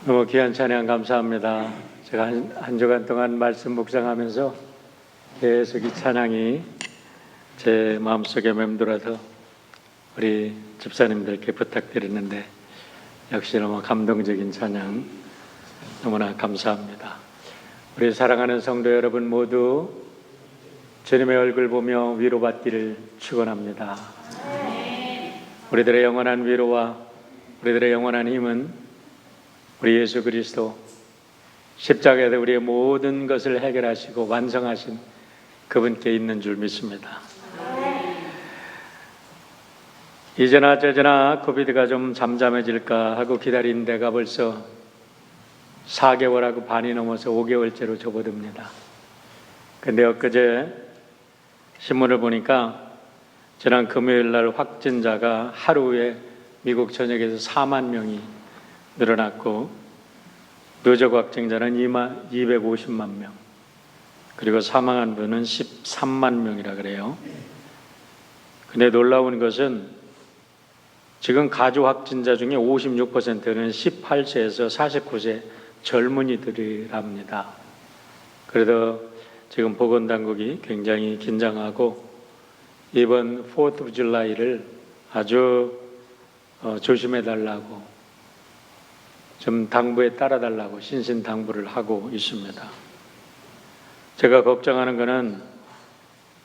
너무 귀한 찬양 감사합니다. 제가 한 주간 동안 말씀 묵상하면서 계속 이 찬양이 제 마음속에 맴돌아서 우리 집사님들께 부탁드리는데 역시 너무 감동적인 찬양 너무나 감사합니다. 우리 사랑하는 성도 여러분 모두 주님의 얼굴 보며 위로받기를 축원합니다. 우리들의 영원한 위로와 우리들의 영원한 힘은 우리 예수 그리스도 십자가에서 우리의 모든 것을 해결하시고 완성하신 그분께 있는 줄 믿습니다. 이제나 저제나 코비드가 좀 잠잠해질까 하고 기다린 데가 벌써 4개월하고 반이 넘어서 5개월째로 접어듭니다. 근데 엊그제 신문을 보니까 지난 금요일 날 확진자가 하루에 미국 전역에서 4만 명이 늘어났고 누적 확진자는 250만 명, 그리고 사망한 분은 13만 명이라 그래요. 근데 놀라운 것은 지금 가주 확진자 중에 56%는 18세에서 49세 젊은이들이랍니다. 그래서 지금 보건당국이 굉장히 긴장하고 이번 4th of July를 아주 조심해달라고 좀 당부에 따라달라고 신신당부를 하고 있습니다. 제가 걱정하는 것은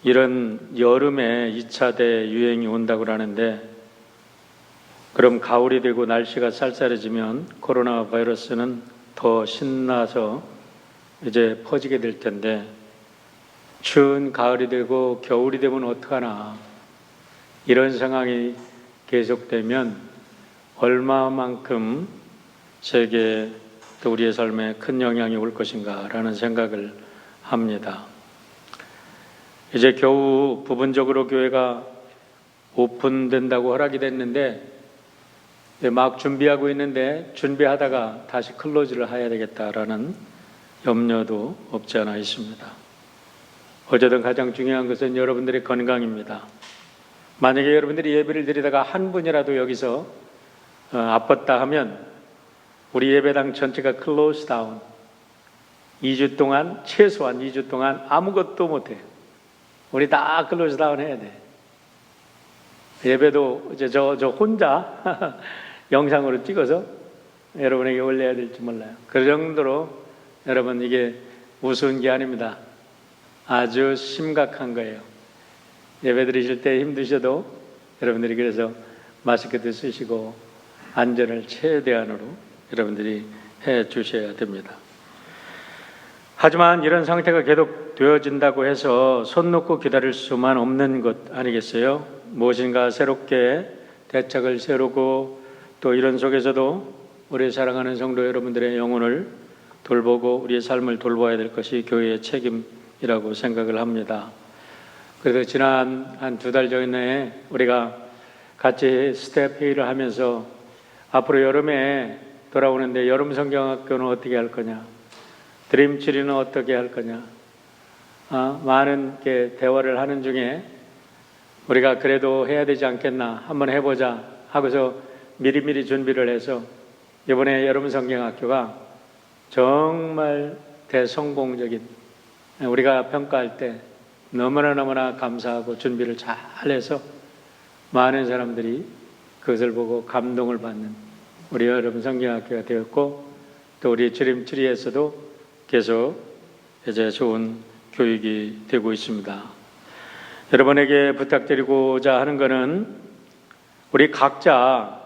이런 여름에 2차 대유행이 온다고 하는데 그럼 가을이 되고 날씨가 쌀쌀해지면 코로나 바이러스는 더 신나서 이제 퍼지게 될 텐데 추운 가을이 되고 겨울이 되면 어떡하나, 이런 상황이 계속되면 얼마만큼 세계 또 우리의 삶에 큰 영향이 올 것인가 라는 생각을 합니다. 이제 겨우 부분적으로 교회가 오픈된다고 허락이 됐는데 막 준비하고 있는데 준비하다가 다시 클로즈를 해야 되겠다라는 염려도 없지 않아 있습니다. 어쨌든 가장 중요한 것은 여러분들의 건강입니다. 만약에 여러분들이 예배를 드리다가 한 분이라도 여기서 아팠다 하면 우리 예배당 전체가 클로즈 다운, 2주 동안, 최소한 2주 동안 아무것도 못해요. 우리 다 클로즈 다운 해야 돼. 예배도 이제 저 혼자 영상으로 찍어서 여러분에게 올려야 될지 몰라요. 그 정도로 여러분 이게 우스운 게 아닙니다. 아주 심각한 거예요. 예배 드리실 때 힘드셔도 여러분들이 그래서 마스크도 쓰시고 안전을 최대한으로 여러분들이 해 주셔야 됩니다. 하지만 이런 상태가 계속 되어진다고 해서 손 놓고 기다릴 수만 없는 것 아니겠어요? 무엇인가 새롭게 대책을 세우고 또 이런 속에서도 우리 사랑하는 성도 여러분들의 영혼을 돌보고 우리의 삶을 돌봐야 될 것이 교회의 책임이라고 생각을 합니다. 그래서 지난 한 2달 전에 우리가 같이 스텝 회의를 하면서 앞으로 여름에 돌아오는데 여름 성경학교는 어떻게 할 거냐, 드림트리는 어떻게 할 거냐, 많은 대화를 하는 중에 우리가 그래도 해야 되지 않겠나, 한번 해보자 하고서 미리미리 준비를 해서 이번에 여름 성경학교가 정말 대성공적인, 우리가 평가할 때 너무나 감사하고 준비를 잘해서 많은 사람들이 그것을 보고 감동을 받는 우리 여러분 성경학교가 되었고 또 우리 드림트리에서도 계속 이제 좋은 교육이 되고 있습니다. 여러분에게 부탁드리고자 하는 것은 우리 각자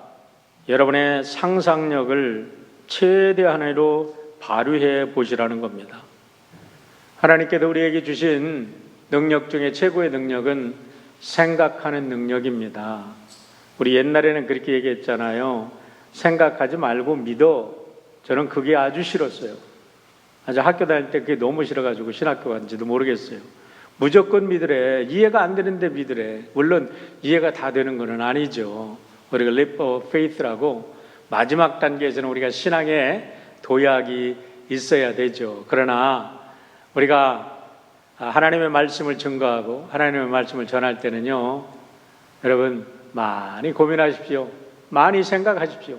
여러분의 상상력을 최대한으로 발휘해 보시라는 겁니다. 하나님께서 우리에게 주신 능력 중에 최고의 능력은 생각하는 능력입니다. 우리 옛날에는 그렇게 얘기했잖아요. 생각하지 말고 믿어. 저는 그게 아주 싫었어요. 아주 학교 다닐 때 그게 너무 싫어가지고 신학교 간지도 모르겠어요. 무조건 믿으래. 이해가 안 되는데 믿으래. 물론 이해가 다 되는 건 아니죠. 우리가 leap of faith라고 마지막 단계에서는 우리가 신앙에 도약이 있어야 되죠. 그러나 우리가 하나님의 말씀을 증거하고 하나님의 말씀을 전할 때는요, 여러분 많이 고민하십시오. 많이 생각하십시오.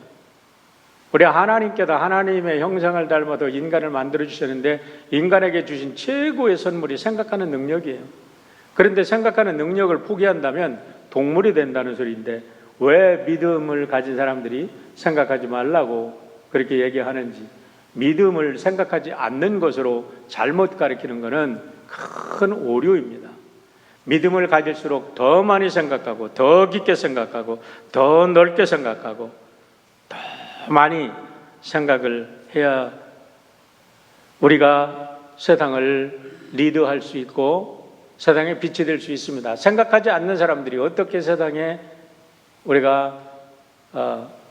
우리 하나님께서 하나님의 형상을 닮아서 인간을 만들어 주셨는데 인간에게 주신 최고의 선물이 생각하는 능력이에요. 그런데 생각하는 능력을 포기한다면 동물이 된다는 소리인데 왜 믿음을 가진 사람들이 생각하지 말라고 그렇게 얘기하는지, 믿음을 생각하지 않는 것으로 잘못 가르치는 것은 큰 오류입니다. 믿음을 가질수록 더 많이 생각하고 더 깊게 생각하고 더 넓게 생각하고 더 많이 생각을 해야 우리가 세상을 리드할 수 있고 세상에 빛이 될 수 있습니다. 생각하지 않는 사람들이 어떻게 세상에 우리가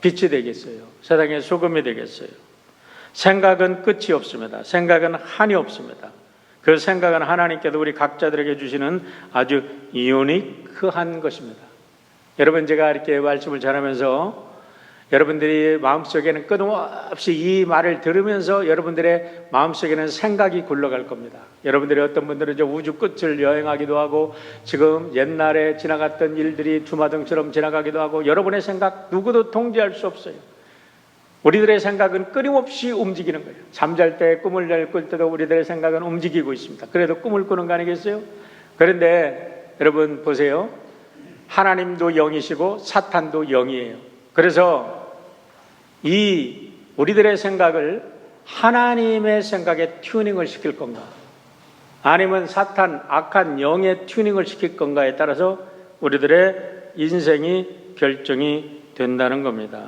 빛이 되겠어요? 세상에 소금이 되겠어요? 생각은 끝이 없습니다. 생각은 한이 없습니다. 그 생각은 하나님께서 우리 각자들에게 주시는 아주 유니크한 것입니다. 여러분, 제가 이렇게 말씀을 전하면서 여러분들이 마음속에는 끊임없이 이 말을 들으면서 여러분들의 마음속에는 생각이 굴러갈 겁니다. 여러분들이 어떤 분들은 저 우주 끝을 여행하기도 하고 지금 옛날에 지나갔던 일들이 주마등처럼 지나가기도 하고 여러분의 생각 누구도 통제할 수 없어요. 우리들의 생각은 끊임없이 움직이는 거예요. 잠잘 때 꿈을 꿀 때도 우리들의 생각은 움직이고 있습니다. 그래도 꿈을 꾸는 거 아니겠어요? 그런데 여러분 보세요. 하나님도 영이시고 사탄도 영이에요. 그래서 이 우리들의 생각을 하나님의 생각에 튜닝을 시킬 건가, 아니면 사탄 악한 영의 튜닝을 시킬 건가에 따라서 우리들의 인생이 결정이 된다는 겁니다.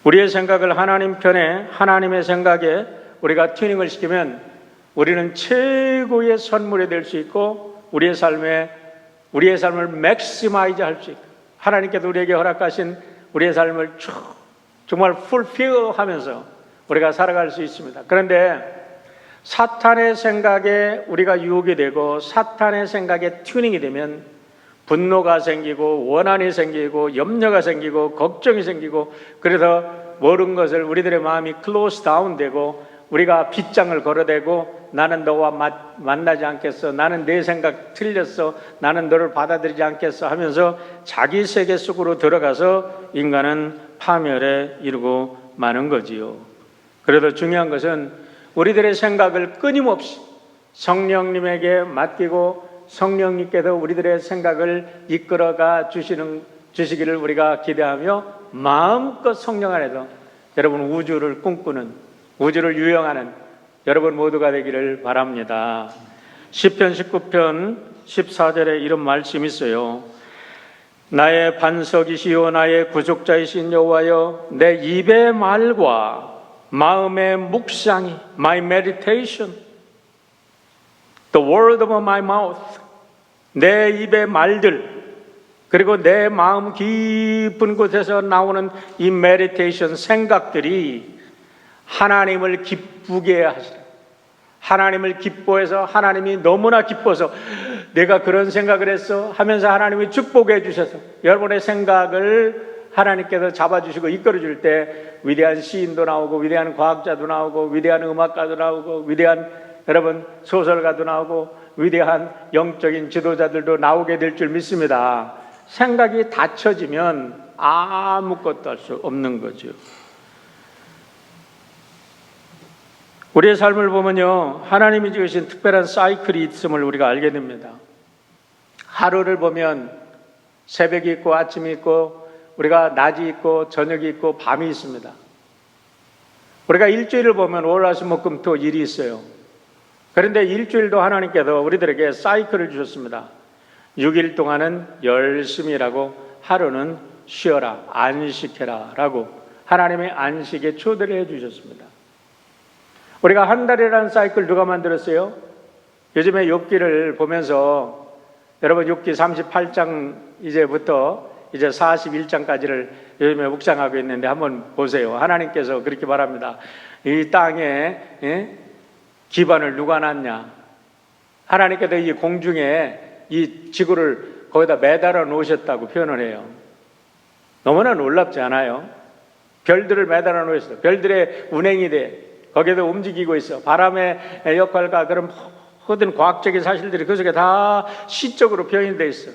우리의 생각을 하나님 편에, 하나님의 생각에 우리가 튜닝을 시키면 우리는 최고의 선물이 될 수 있고 우리의 삶을 맥시마이즈 할 수 있고 하나님께서 우리에게 허락하신 우리의 삶을 정말 풀필하면서 우리가 살아갈 수 있습니다. 그런데 사탄의 생각에 우리가 유혹이 되고 사탄의 생각에 튜닝이 되면 분노가 생기고 원한이 생기고 염려가 생기고 걱정이 생기고, 그래서 모든 것을 우리들의 마음이 클로즈 다운 되고 우리가 빗장을 걸어대고 나는 너와 만나지 않겠어, 나는 내 생각 틀렸어, 나는 너를 받아들이지 않겠어 하면서 자기 세계 속으로 들어가서 인간은 파멸에 이르고 마는 거지요. 그래도 중요한 것은 우리들의 생각을 끊임없이 성령님에게 맡기고 성령님께서 우리들의 생각을 이끌어가 주시기를 우리가 기대하며 마음껏 성령 안에서 여러분 우주를 꿈꾸는, 우주를 유영하는 여러분 모두가 되기를 바랍니다. 시편 19편 14절에 이런 말씀이 있어요. 나의 반석이시요 나의 구속자이신 여호와여, 내 입의 말과 마음의 묵상이, my meditation, the word of my mouth, 내 입의 말들, 그리고 내 마음 깊은 곳에서 나오는 이 meditation, 생각들이 하나님을 기쁘게 하시라. 하나님을 기뻐해서 하나님이 너무나 기뻐서 내가 그런 생각을 했어 하면서 하나님이 축복해 주셔서 여러분의 생각을 하나님께서 잡아주시고 이끌어줄 때 위대한 시인도 나오고 위대한 과학자도 나오고 위대한 음악가도 나오고 위대한 여러분 소설가도 나오고 위대한 영적인 지도자들도 나오게 될 줄 믿습니다. 생각이 닫혀지면 아무것도 할 수 없는 거죠. 우리의 삶을 보면요, 하나님이 지으신 특별한 사이클이 있음을 우리가 알게 됩니다. 하루를 보면 새벽이 있고 아침이 있고 우리가 낮이 있고 저녁이 있고 밤이 있습니다. 우리가 일주일을 보면 월, 화, 수, 목, 금, 토 일이 있어요. 그런데 일주일도 하나님께서 우리들에게 사이클을 주셨습니다. 6일 동안은 열심히 일하고 하루는 쉬어라, 안식해라 라고 하나님의 안식에 초대를 해 주셨습니다. 우리가 한 달이라는 사이클 누가 만들었어요? 요즘에 욥기를 보면서 여러분 욥기 38장 이제부터 이제 41장까지를 요즘에 묵상하고 있는데 한번 보세요. 하나님께서 그렇게 말합니다. 이 땅에 기반을 누가 놨냐? 하나님께서 이 공중에 이 지구를 거기다 매달아 놓으셨다고 표현을 해요. 너무나 놀랍지 않아요? 별들을 매달아 놓으셨어요. 별들의 운행이 돼. 거기에도 움직이고 있어. 바람의 역할과 그런 모든 과학적인 사실들이 그 속에 다 시적으로 표현되어 있어.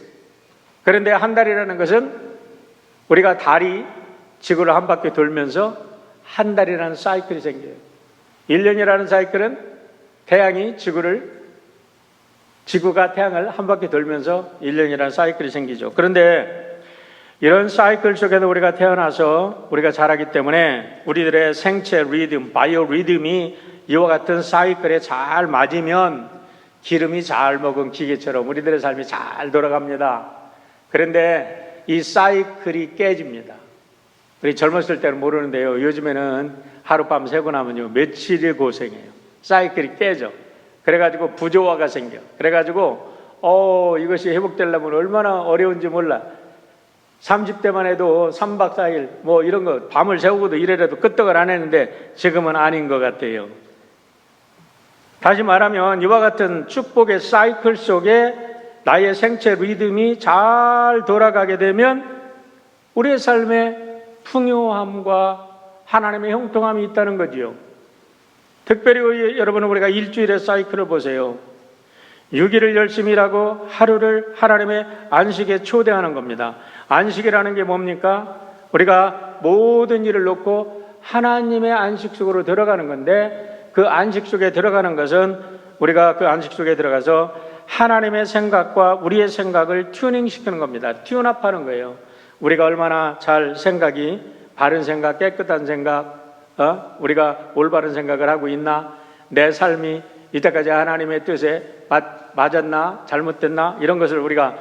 그런데 한 달이라는 것은 우리가 달이 지구를 한 바퀴 돌면서 한 달이라는 사이클이 생겨요. 1년이라는 사이클은 지구가 태양을 한 바퀴 돌면서 1년이라는 사이클이 생기죠. 그런데 이런 사이클 속에서 우리가 태어나서 우리가 자라기 때문에 우리들의 생체 리듬, 바이오 리듬이 이와 같은 사이클에 잘 맞으면 기름이 잘 먹은 기계처럼 우리들의 삶이 잘 돌아갑니다. 그런데 이 사이클이 깨집니다. 우리 젊었을 때는 모르는데요. 요즘에는 하룻밤 새고 나면요. 며칠이 고생해요. 사이클이 깨져. 그래가지고 부조화가 생겨. 그래가지고 이것이 회복되려면 얼마나 어려운지 몰라. 30대만 해도 3박 4일 뭐 이런 거 밤을 새우고도 이래라도 끄떡을 안 했는데 지금은 아닌 것 같아요. 다시 말하면 이와 같은 축복의 사이클 속에 나의 생체 리듬이 잘 돌아가게 되면 우리의 삶에 풍요함과 하나님의 형통함이 있다는 거지요. 특별히 여러분은 우리가 일주일의 사이클을 보세요. 6일을 열심히 일하고 하루를 하나님의 안식에 초대하는 겁니다. 안식이라는 게 뭡니까? 우리가 모든 일을 놓고 하나님의 안식 속으로 들어가는 건데 그 안식 속에 들어가는 것은 우리가 그 안식 속에 들어가서 하나님의 생각과 우리의 생각을 튜닝시키는 겁니다. 튜업하는 거예요. 우리가 얼마나 잘 생각이 바른 생각, 깨끗한 생각, 우리가 올바른 생각을 하고 있나? 내 삶이 이때까지 하나님의 뜻에 맞았나? 잘못됐나? 이런 것을 우리가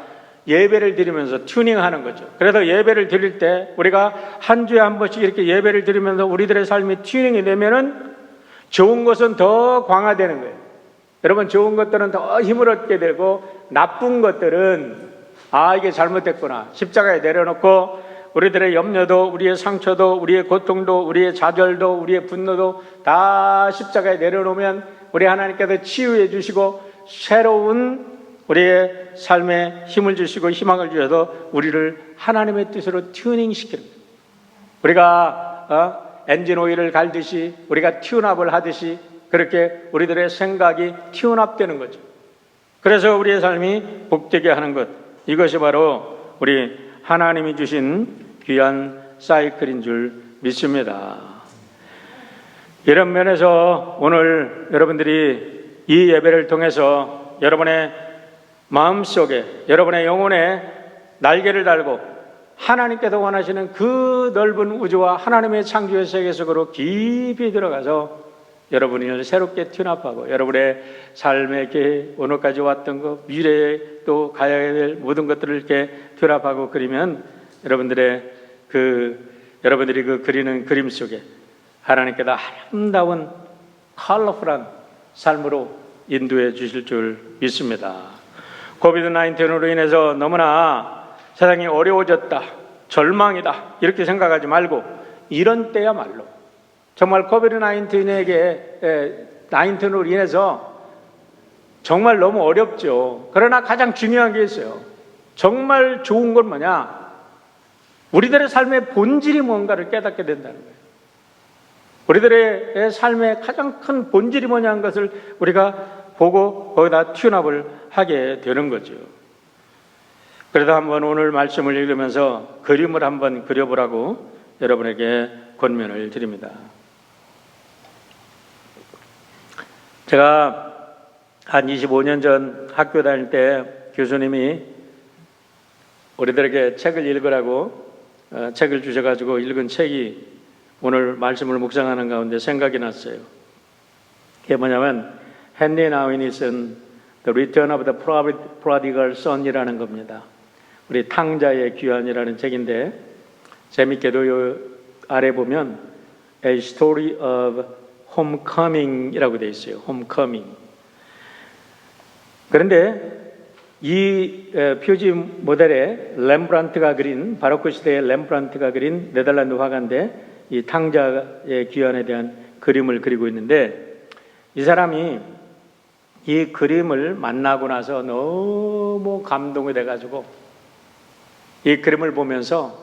예배를 드리면서 튜닝하는 거죠. 그래서 예배를 드릴 때 우리가 한 주에 한 번씩 이렇게 예배를 드리면서 우리들의 삶이 튜닝이 되면은 좋은 것은 더 강화되는 거예요. 여러분, 좋은 것들은 더 힘을 얻게 되고 나쁜 것들은 이게 잘못됐구나. 십자가에 내려놓고 우리들의 염려도, 우리의 상처도, 우리의 고통도, 우리의 좌절도, 우리의 분노도 다 십자가에 내려놓으면 우리 하나님께서 치유해 주시고 새로운 우리의 삶에 힘을 주시고 희망을 주셔서 우리를 하나님의 뜻으로 튜닝시키는 거예요. 우리가 엔진 오일을 갈듯이 우리가 튜업을 하듯이 그렇게 우리들의 생각이 튜업되는 거죠. 그래서 우리의 삶이 복되게 하는 것, 이것이 바로 우리 하나님이 주신 귀한 사이클인 줄 믿습니다. 이런 면에서 오늘 여러분들이 이 예배를 통해서 여러분의 마음속에, 여러분의 영혼에 날개를 달고 하나님께서 원하시는 그 넓은 우주와 하나님의 창조의 세계 속으로 깊이 들어가서 여러분을 새롭게 튜업하고 여러분의 삶의 계획, 오늘까지 왔던 것, 미래에 또 가야 될 모든 것들을 이렇게 튜업하고 그리면 여러분들이 그 그리는 그림 속에 하나님께서 아름다운 컬러풀한 삶으로 인도해 주실 줄 믿습니다. 코비드-19으로 인해서 너무나 세상이 어려워졌다, 절망이다 이렇게 생각하지 말고 이런 때야말로 정말 코비드-19으로 인해서 정말 너무 어렵죠. 그러나 가장 중요한 게 있어요. 정말 좋은 건 뭐냐? 우리들의 삶의 본질이 뭔가를 깨닫게 된다는 거예요. 우리들의 삶의 가장 큰 본질이 뭐냐는 것을 우리가 보고 거기다 튜업을 하게 되는 거죠. 그래서 한번 오늘 말씀을 읽으면서 그림을 한번 그려보라고 여러분에게 권면을 드립니다. 제가 한 25년 전 학교 다닐 때 교수님이 우리들에게 책을 읽으라고 책을 주셔가지고 읽은 책이 오늘 말씀을 묵상하는 가운데 생각이 났어요. 그게 뭐냐면 헨리 나우이니슨 The Return of the Prodigal Son이라는 겁니다. 우리 탕자의 귀환이라는 책인데 재밌게도 요 아래 보면 A Story of Homecoming이라고 되어 있어요. Homecoming. 그런데 이 표지 모델에 렘브란트가 그린, 바로크 시대의 렘브란트가 그린 네덜란드 화가인데 이 탕자의 귀환에 대한 그림을 그리고 있는데 이 사람이 이 그림을 만나고 나서 너무 감동이 돼가지고 이 그림을 보면서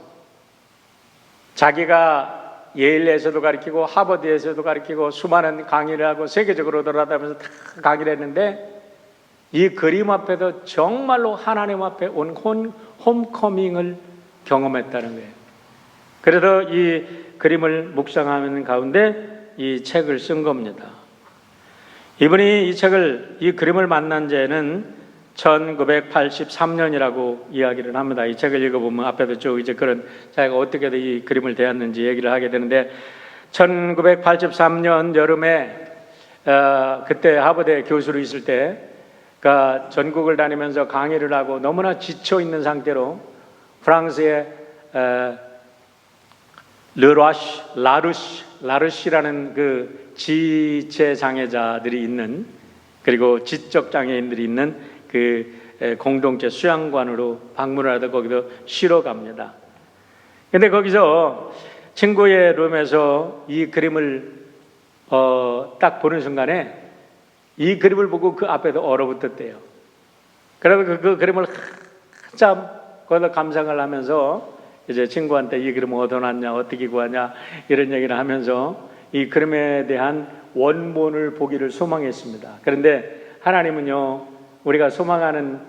자기가 예일에서도 가르치고 하버드에서도 가르치고 수많은 강의를 하고 세계적으로 돌아다니면서 다 강의를 했는데 이 그림 앞에서 정말로 하나님 앞에 온 홈커밍을 경험했다는 거예요. 그래서 이 그림을 묵상하는 가운데 이 책을 쓴 겁니다. 이분이 이 그림을 만난 지는 1983년이라고 이야기를 합니다. 이 책을 읽어보면 앞에도 쭉 이제 그런 자기가 어떻게 이 그림을 대했는지 얘기를 하게 되는데, 1983년 여름에 그때 하버드에 교수로 있을 때, 그러니까 전국을 다니면서 강의를 하고 너무나 지쳐 있는 상태로 프랑스의 라루시라는 그 지체 장애자들이 있는, 그리고 지적 장애인들이 있는 그 공동체 수양관으로 방문을 하다 거기도 쉬러 갑니다. 근데 거기서 친구의 룸에서 이 그림을 딱 보는 순간에 이 그림을 보고 그 앞에서 얼어붙었대요. 그래서 그 그림을 한참 거기서 감상을 하면서 이제 친구한테 이 그림 어디서 났냐, 어떻게 구하냐 이런 얘기를 하면서 이 그림에 대한 원본을 보기를 소망했습니다. 그런데 하나님은요, 우리가 소망하는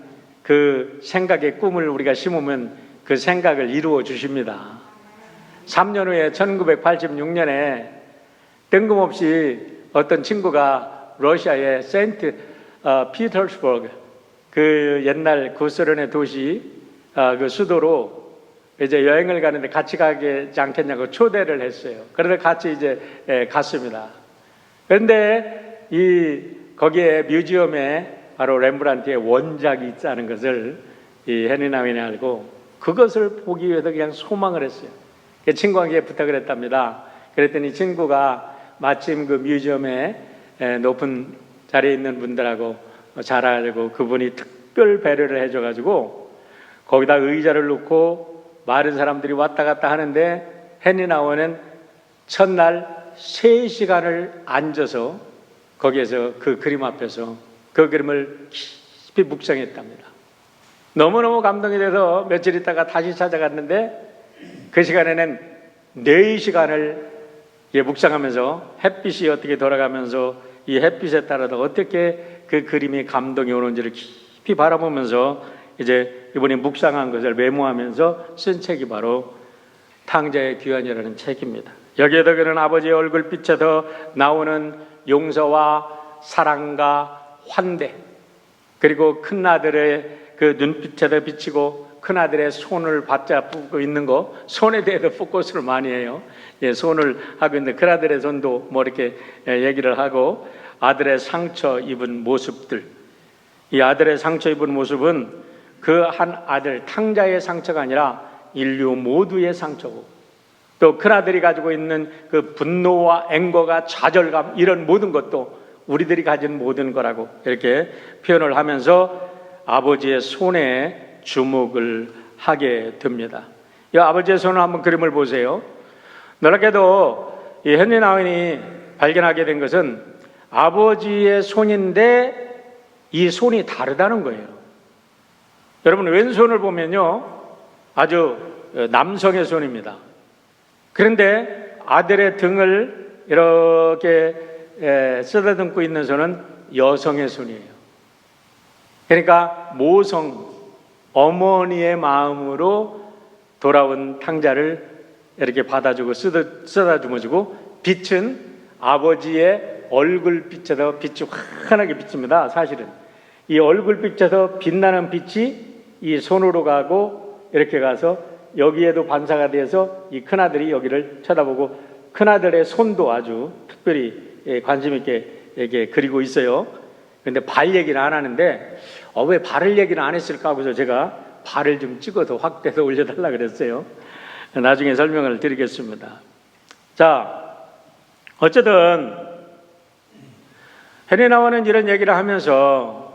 그 생각의 꿈을 우리가 심으면 그 생각을 이루어 주십니다. 3년 후에 1986년에 뜬금없이 어떤 친구가 러시아의 세인트 피터스버그, 그 옛날 구소련의 도시 그 수도로 이제 여행을 가는데 같이 가지 않겠냐고 초대를 했어요. 그래서 같이 이제 갔습니다. 그런데 거기에 뮤지엄에 바로 렘브란트의 원작이 있다는 것을 이 헨리 나윈이 알고 그것을 보기 위해서 그냥 소망을 했어요. 친구에게 부탁을 했답니다. 그랬더니 친구가 마침 그 뮤지엄에 높은 자리에 있는 분들하고 잘 알고 그분이 특별 배려를 해줘가지고 거기다 의자를 놓고 많은 사람들이 왔다 갔다 하는데 헨리 나윈은 첫날 3시간을 앉아서 거기에서 그 그림 앞에서 그 그림을 깊이 묵상했답니다. 너무너무 감동이 돼서 며칠 있다가 다시 찾아갔는데 그 시간에는 4시간을 묵상하면서 햇빛이 어떻게 돌아가면서 이 햇빛에 따라서 어떻게 그 그림이 감동이 오는지를 깊이 바라보면서 이제 이분이 묵상한 것을 메모하면서 쓴 책이 바로 탕자의 귀환이라는 책입니다. 여기에도 그는 아버지의 얼굴빛에서 나오는 용서와 사랑과 환대, 그리고 큰아들의 그 눈빛에도 비치고 큰아들의 손을 받잡고 있는 거, 손에 대해서 포커스를 많이 해요. 손을 하고 있는데 큰아들의 손도 뭐 이렇게 얘기를 하고, 아들의 상처 입은 모습들, 이 아들의 상처 입은 모습은 그 한 아들 탕자의 상처가 아니라 인류 모두의 상처고, 또 큰아들이 가지고 있는 그 분노와 앵거가 좌절감, 이런 모든 것도 우리들이 가진 모든 거라고 이렇게 표현을 하면서 아버지의 손에 주목을 하게 됩니다. 이 아버지의 손을 한번 그림을 보세요. 놀랍게도 이 헨리 나윈이 발견하게 된 것은 아버지의 손인데 이 손이 다르다는 거예요. 여러분, 왼손을 보면요 아주 남성의 손입니다. 그런데 아들의 등을 이렇게 쓰다듬고 있는 손은 여성의 손이에요. 그러니까 모성, 어머니의 마음으로 돌아온 탕자를 이렇게 받아주고 쓰다듬어주고, 빛은 아버지의 얼굴빛에서 빛이 환하게 비칩니다. 사실은 이 얼굴빛에서 빛나는 빛이 이 손으로 가고 이렇게 가서 여기에도 반사가 돼서 이 큰아들이 여기를 쳐다보고, 큰아들의 손도 아주 특별히 관심 있게 이렇게 그리고 있어요. 그런데 발 얘기는 안 하는데 왜 발을 얘기는 안 했을까 하고서 제가 발을 좀 찍어서 확대해서 올려달라 그랬어요. 나중에 설명을 드리겠습니다. 자, 어쨌든 헨리 나윈은 이런 얘기를 하면서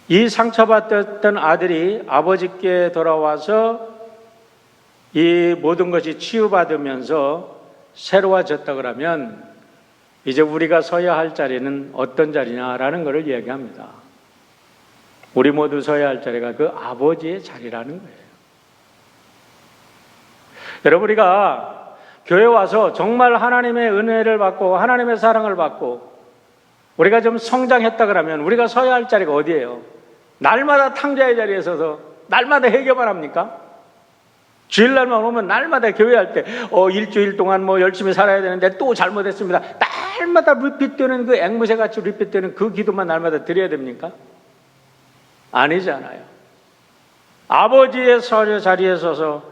이 상처받았던 아들이 아버지께 돌아와서 이 모든 것이 치유받으면서 새로워졌다 그러면 이제 우리가 서야 할 자리는 어떤 자리냐라는 것을 이야기합니다. 우리 모두 서야 할 자리가 그 아버지의 자리라는 거예요. 여러분, 우리가 교회 와서 정말 하나님의 은혜를 받고 하나님의 사랑을 받고 우리가 좀 성장했다 그러면 우리가 서야 할 자리가 어디예요? 날마다 탕자의 자리에 서서 날마다 해결만 합니까? 주일날만 오면 날마다 교회할 때 일주일 동안 열심히 살아야 되는데 또 잘못했습니다. 날마다 리핏되는 그 앵무새같이 리핏되는 그 기도만 날마다 드려야 됩니까? 아니잖아요. 아버지의 자리에 서서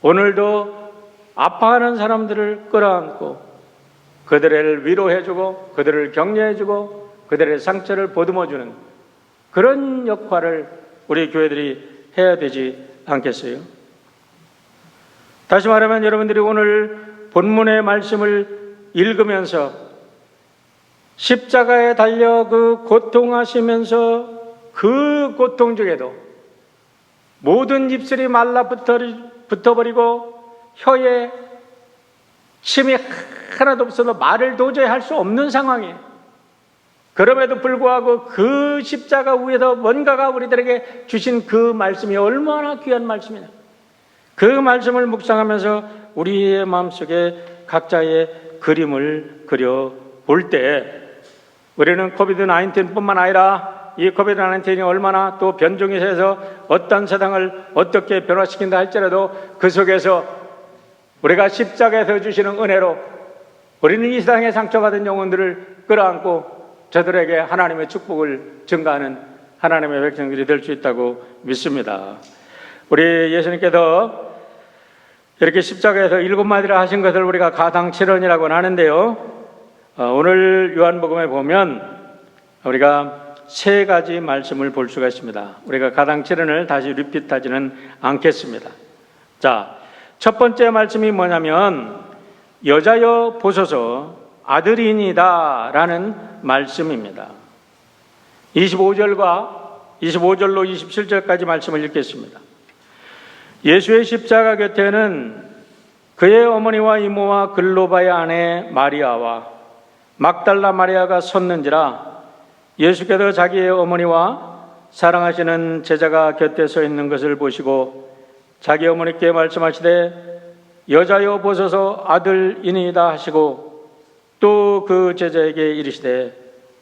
오늘도 아파하는 사람들을 끌어안고 그들을 위로해주고 그들을 격려해주고 그들의 상처를 보듬어주는 그런 역할을 우리 교회들이 해야 되지 않겠어요? 다시 말하면 여러분들이 오늘 본문의 말씀을 읽으면서 십자가에 달려 그 고통하시면서 그 고통 중에도 모든 입술이 붙어버리고 혀에 침이 하나도 없어도 말을 도저히 할 수 없는 상황이에요. 그럼에도 불구하고 그 십자가 위에서 뭔가가 우리들에게 주신 그 말씀이 얼마나 귀한 말씀이냐. 그 말씀을 묵상하면서 우리의 마음속에 각자의 그림을 그려볼 때 우리는 코비드-19뿐만 아니라 이 코비드-19이 얼마나 또 변종이 돼서 어떤 세상을 어떻게 변화시킨다 할지라도 그 속에서 우리가 십자가에서 주시는 은혜로 우리는 이 세상에 상처받은 영혼들을 끌어안고 저들에게 하나님의 축복을 증가하는 하나님의 백성들이 될 수 있다고 믿습니다. 우리 예수님께서 이렇게 십자가에서 7마디를 하신 것을 우리가 가당칠언이라고 하는데요. 오늘 요한복음에 보면 우리가 3가지 말씀을 볼 수가 있습니다. 우리가 가당칠언을 다시 리핏하지는 않겠습니다. 자, 첫 번째 말씀이 뭐냐면 여자여 보소서 아들이니다 라는 말씀입니다. 25절로 27절까지 말씀을 읽겠습니다. 예수의 십자가 곁에는 그의 어머니와 이모와 글로바의 아내 마리아와 막달라 마리아가 섰는지라 예수께서 자기의 어머니와 사랑하시는 제자가 곁에 서 있는 것을 보시고 자기 어머니께 말씀하시되 여자여 보소서 아들이니이다 하시고 또 그 제자에게 이르시되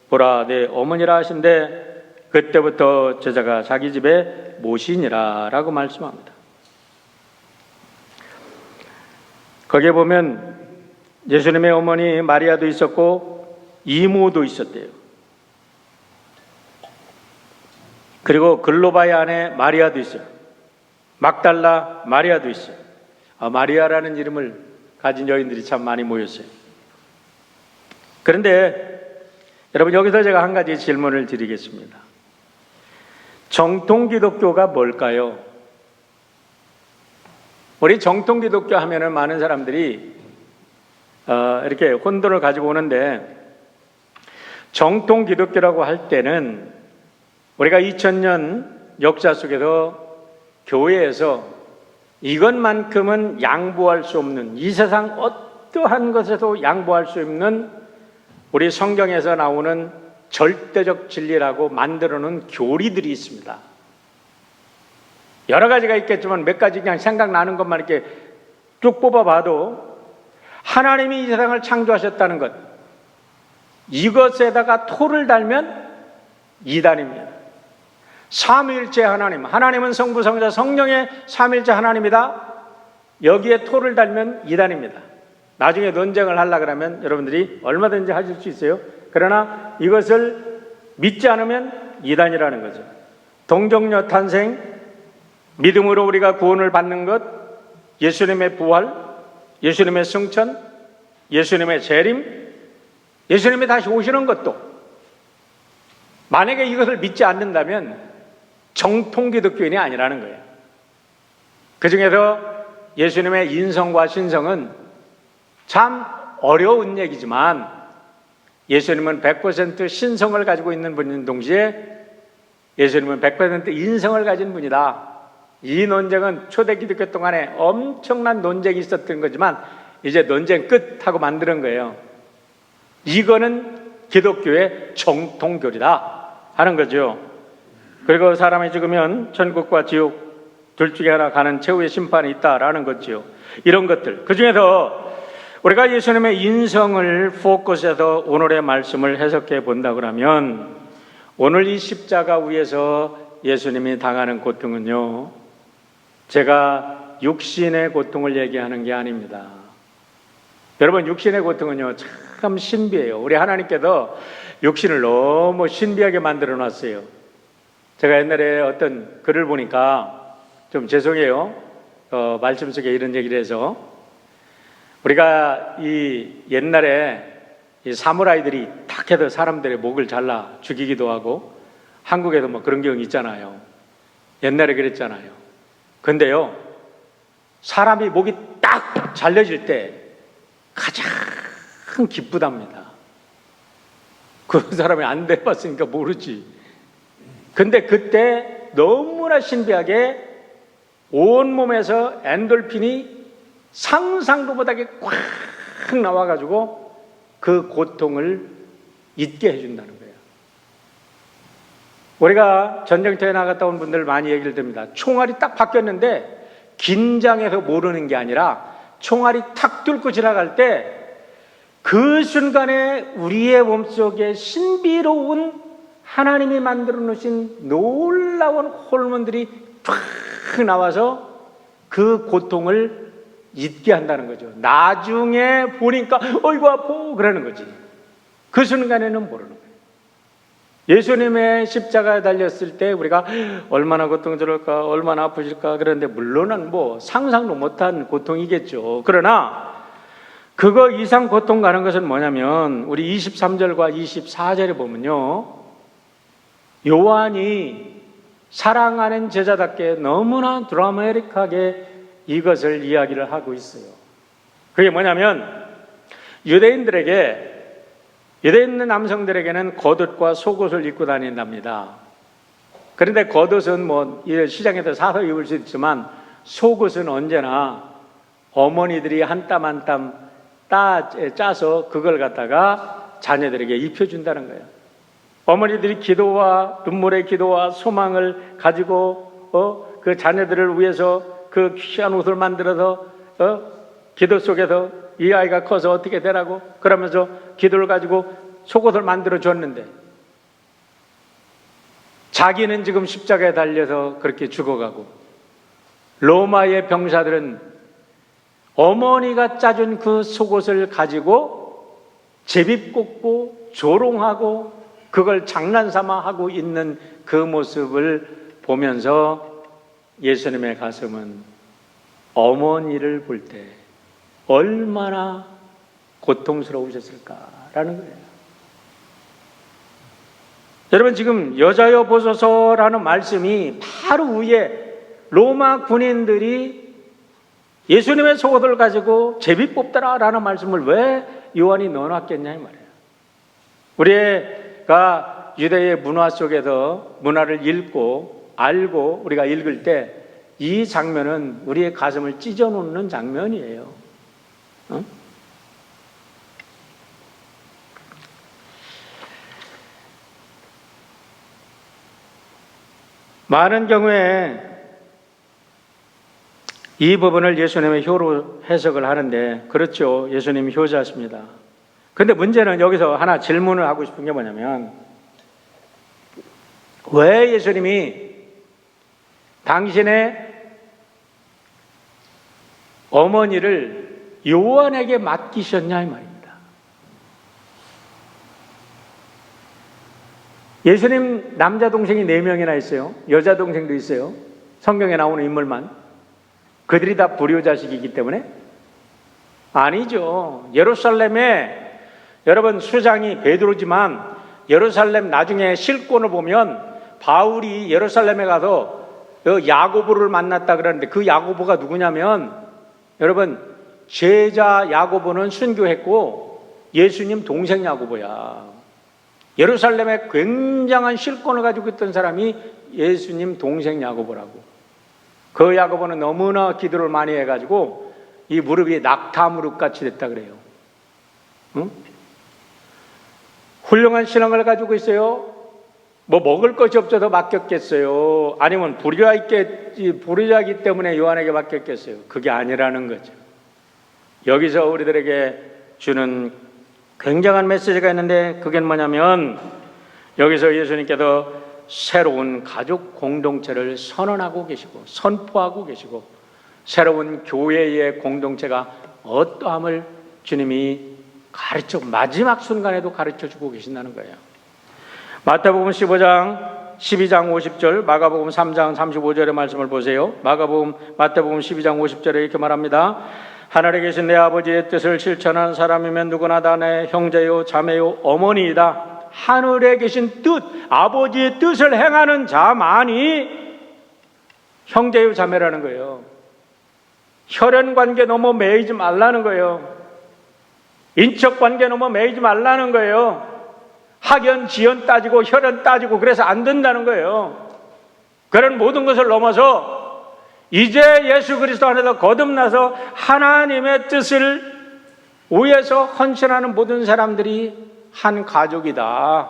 보라 내 어머니라 하신데 그때부터 제자가 자기 집에 모시니라 라고 말씀합니다. 거기에 보면 예수님의 어머니 마리아도 있었고 이모도 있었대요. 그리고 글로바의 아내 마리아도 있어요. 막달라 마리아도 있어요. 마리아라는 이름을 가진 여인들이 참 많이 모였어요. 그런데 여러분 여기서 제가 한 가지 질문을 드리겠습니다. 정통 기독교가 뭘까요? 우리 정통 기독교 하면은 많은 사람들이 이렇게 혼돈을 가지고 오는데 정통 기독교라고 할 때는 우리가 2000년 역사 속에서 교회에서 이것만큼은 양보할 수 없는 이 세상 어떠한 것에도 양보할 수 없는 우리 성경에서 나오는 절대적 진리라고 만들어놓은 교리들이 있습니다. 여러 가지가 있겠지만 몇 가지 그냥 생각나는 것만 이렇게 쭉 뽑아봐도 하나님이 이 세상을 창조하셨다는 것, 이것에다가 토를 달면 이단입니다. 삼위일체 하나님, 하나님은 성부, 성자, 성령의 삼위일체 하나님이다. 여기에 토를 달면 이단입니다. 나중에 논쟁을 하려고 하면 여러분들이 얼마든지 하실 수 있어요. 그러나 이것을 믿지 않으면 이단이라는 거죠. 동정녀 탄생, 믿음으로 우리가 구원을 받는 것, 예수님의 부활, 예수님의 승천, 예수님의 재림, 예수님이 다시 오시는 것도 만약에 이것을 믿지 않는다면 정통 기독교인이 아니라는 거예요. 그 중에서 예수님의 인성과 신성은 참 어려운 얘기지만 예수님은 100% 신성을 가지고 있는 분인 동시에 예수님은 100% 인성을 가진 분이다. 이 논쟁은 초대 기독교 동안에 엄청난 논쟁이 있었던 거지만 이제 논쟁 끝하고 만드는 거예요. 이거는 기독교의 정통교리다 하는 거죠. 그리고 사람이 죽으면 천국과 지옥 둘 중에 하나 가는 최후의 심판이 있다라는 거죠. 이런 것들. 그 중에서 우리가 예수님의 인성을 포커스해서 오늘의 말씀을 해석해 본다 그러면 오늘 이 십자가 위에서 예수님이 당하는 고통은요, 제가 육신의 고통을 얘기하는 게 아닙니다. 여러분, 육신의 고통은요 참 신비해요. 우리 하나님께서 육신을 너무 신비하게 만들어 놨어요. 제가 옛날에 어떤 글을 보니까 좀 죄송해요. 말씀 속에 이런 얘기를 해서, 우리가 이 옛날에 이 사무라이들이 탁 해서 사람들의 목을 잘라 죽이기도 하고, 한국에도 뭐 그런 경우 있잖아요. 옛날에 그랬잖아요. 근데요, 사람이 목이 딱 잘려질 때 가장 기쁘답니다. 그 사람이 안 돼봤으니까 모르지. 근데 그때 너무나 신비하게 온몸에서 엔돌핀이 상상도 못하게 꽉 나와가지고 그 고통을 잊게 해준다는 거예요. 우리가 전쟁터에 나갔다 온 분들 많이 얘기를 듣습니다. 총알이 딱 바뀌었는데 긴장해서 모르는 게 아니라 총알이 탁 뚫고 지나갈 때 그 순간에 우리의 몸속에 신비로운 하나님이 만들어 놓으신 놀라운 호르몬들이 쫙 나와서 그 고통을 잊게 한다는 거죠. 나중에 보니까 어이구 아파 그러는 거지. 그 순간에는 모르는 거예요. 예수님의 십자가에 달렸을 때 우리가 얼마나 고통스러울까, 얼마나 아프실까 그런데 물론은 뭐 상상도 못한 고통이겠죠. 그러나 그거 이상 고통 가는 것은 뭐냐면 우리 23절과 24절에 보면요, 요한이 사랑하는 제자답게 너무나 드라마틱하게 이것을 이야기를 하고 있어요. 그게 뭐냐면 유대인 남성들에게는 겉옷과 속옷을 입고 다닌답니다. 그런데 겉옷은 뭐 시장에서 사서 입을 수 있지만 속옷은 언제나 어머니들이 한 땀 한 땀 짜서 그걸 갖다가 자녀들에게 입혀준다는 거예요. 어머니들이 기도와 눈물의 기도와 소망을 가지고 그 자녀들을 위해서 그 귀한 옷을 만들어서 기도 속에서 이 아이가 커서 어떻게 되라고 그러면서 기도를 가지고 속옷을 만들어 줬는데 자기는 지금 십자가에 달려서 그렇게 죽어가고, 로마의 병사들은 어머니가 짜준 그 속옷을 가지고 제비 꽂고 조롱하고 그걸 장난삼아 하고 있는 그 모습을 보면서 예수님의 가슴은 어머니를 볼 때 얼마나 고통스러우셨을까라는 거예요. 여러분, 지금 여자여 보소서라는 말씀이 바로 위에 로마 군인들이 예수님의 속옷을 가지고 제비 뽑더라라는 말씀을 왜 요한이 넣어놨겠냐 이 말이에요. 우리가 유대의 문화 속에서 문화를 읽고 알고 우리가 읽을 때 이 장면은 우리의 가슴을 찢어놓는 장면이에요. 많은 경우에 이 부분을 예수님의 효로 해석을 하는데, 그렇죠, 예수님이 효자십니다. 그런데 문제는 여기서 하나 질문을 하고 싶은 게 뭐냐면, 왜 예수님이 당신의 어머니를 요한에게 맡기셨냐 이 말입니다. 예수님 남자 동생이 4명이나 있어요. 여자 동생도 있어요. 성경에 나오는 인물만. 그들이 다 불효자식이기 때문에? 아니죠. 예루살렘에 여러분 수장이 베드로지만 예루살렘 나중에 실권을 보면 바울이 예루살렘에 가서 야고보를 만났다 그러는데 그 야고보가 누구냐면 여러분 제자 야고보는 순교했고 예수님 동생 야고보야. 예루살렘에 굉장한 실권을 가지고 있던 사람이 예수님 동생 야고보라고. 그 야고보는 너무나 기도를 많이 해가지고 이 무릎이 낙타 무릎같이 됐다 그래요. 응? 훌륭한 신앙을 가지고 있어요. 뭐 먹을 것이 없어서 맡겼겠어요? 아니면 불효자이기 때문에 요한에게 맡겼겠어요? 그게 아니라는 거죠. 여기서 우리들에게 주는 굉장한 메시지가 있는데 그게 뭐냐면 여기서 예수님께서 새로운 가족 공동체를 선언하고 계시고 선포하고 계시고 새로운 교회의 공동체가 어떠함을 주님이 마지막 순간에도 가르쳐주고 계신다는 거예요. 마태복음 15장 12장 50절, 마가복음 3장 35절의 말씀을 보세요. 마태복음 12장 50절에 이렇게 말합니다. 하늘에 계신 내 아버지의 뜻을 실천하는 사람이면 누구나 다 내 형제요 자매요 어머니이다. 하늘에 계신 뜻, 아버지의 뜻을 행하는 자만이 형제요 자매라는 거예요. 혈연관계 넘어 매이지 말라는 거예요. 인척관계 넘어 매이지 말라는 거예요. 학연, 지연 따지고 혈연 따지고 그래서 안 된다는 거예요. 그런 모든 것을 넘어서 이제 예수 그리스도 안에서 거듭나서 하나님의 뜻을 위해서 헌신하는 모든 사람들이 한 가족이다.